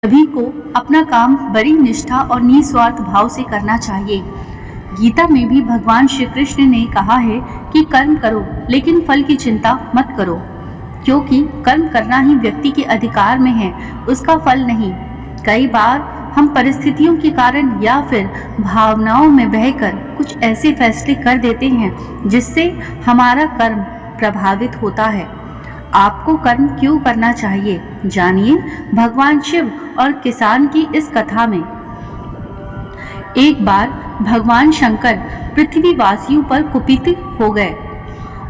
सभी को अपना काम बड़ी निष्ठा और निस्वार्थ भाव से करना चाहिए। गीता में भी भगवान श्री कृष्ण ने कहा है कि कर्म करो लेकिन फल की चिंता मत करो, क्योंकि कर्म करना ही व्यक्ति के अधिकार में है, उसका फल नहीं। कई बार हम परिस्थितियों के कारण या फिर भावनाओं में बहकर कुछ ऐसे फैसले कर देते हैं जिससे हमारा कर्म प्रभावित होता है। आपको कर्म क्यों करना चाहिए, जानिए भगवान शिव और किसान की इस कथा में। एक बार भगवान शंकर पृथ्वीवासियों पर कुपित हो गए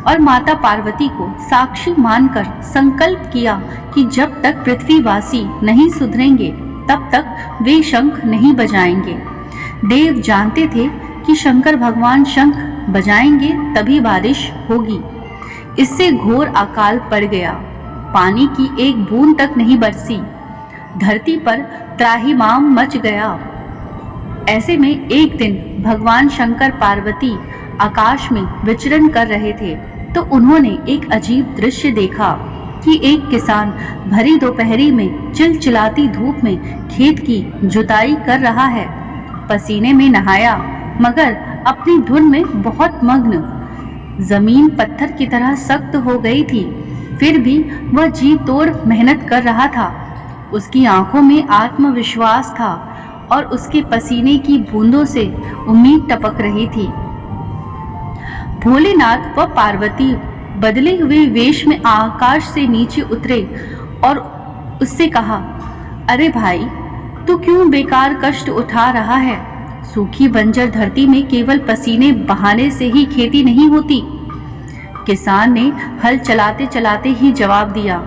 और माता पार्वती को साक्षी मानकर संकल्प किया कि जब तक पृथ्वीवासी नहीं सुधरेंगे तब तक वे शंख नहीं बजाएंगे। देव जानते थे कि शंकर भगवान शंख बजाएंगे तभी बारिश होगी। इससे घोर अकाल पड़ गया। पानी की एक बूंद तक नहीं बरसी। धरती पर त्राहिमाम मच गया। ऐसे में एक दिन भगवान शंकर पार्वती आकाश में विचरण कर रहे थे तो उन्होंने एक अजीब दृश्य देखा कि एक किसान भरी दोपहरी में चिलचिलाती धूप में खेत की जुताई कर रहा है। पसीने में नहाया मगर अपनी धुन में बहुत मग्न। जमीन पत्थर की तरह सख्त हो गई थी, फिर भी वह जी तोड़ मेहनत कर रहा था। उसकी आंखों में आत्मविश्वास था और उसके पसीने की बूंदों से उम्मीद टपक रही थी। भोलेनाथ व पार्वती बदले हुए वेश में आकाश से नीचे उतरे और उससे कहा, अरे भाई, तू क्यों बेकार कष्ट उठा रहा है? सूखी बंजर धरती में केवल पसीने बहाने से ही खेती नहीं होती। किसान ने हल चलाते चलाते ही जवाब दिया,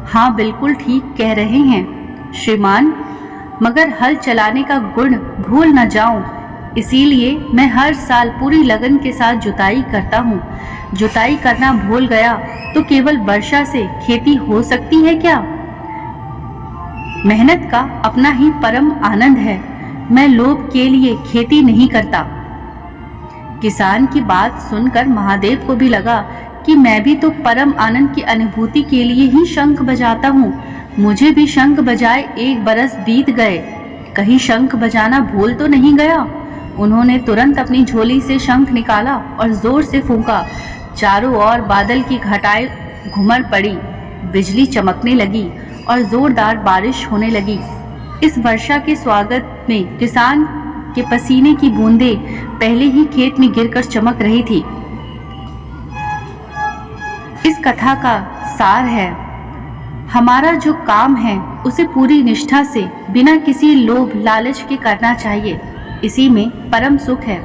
हाँ बिल्कुल ठीक कह रहे हैं श्रीमान, मगर हल चलाने का गुण भूल न जाऊं, इसीलिए मैं हर साल पूरी लगन के साथ जुताई करता हूँ। जुताई करना भूल गया तो केवल वर्षा से खेती हो सकती है क्या? मेहनत का अपना ही परम आनंद है। मैं लोभ के लिए खेती नहीं करता। किसान की बात सुनकर महादेव को भी लगा कि मैं भी तो परम आनंद की अनुभूति के लिए ही शंख बजाता हूँ। मुझे भी शंख बजाए 1 बरस बीत गए, कहीं शंख बजाना भूल तो नहीं गया। उन्होंने तुरंत अपनी झोली से शंख निकाला और जोर से फूंका। चारों ओर बादल की घटाएं घुमर पड़ी, बिजली चमकने लगी और जोरदार बारिश होने लगी। इस वर्षा के स्वागत में किसान के पसीने की बूंदें पहले ही खेत में गिरकर चमक रही थी। इस कथा का सार है, हमारा जो काम है उसे पूरी निष्ठा से बिना किसी लोभ लालच के करना चाहिए, इसी में परम सुख है।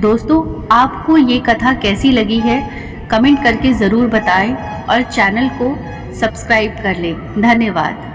दोस्तों, आपको ये कथा कैसी लगी है कमेंट करके ज़रूर बताएं और चैनल को सब्सक्राइब कर लें। धन्यवाद।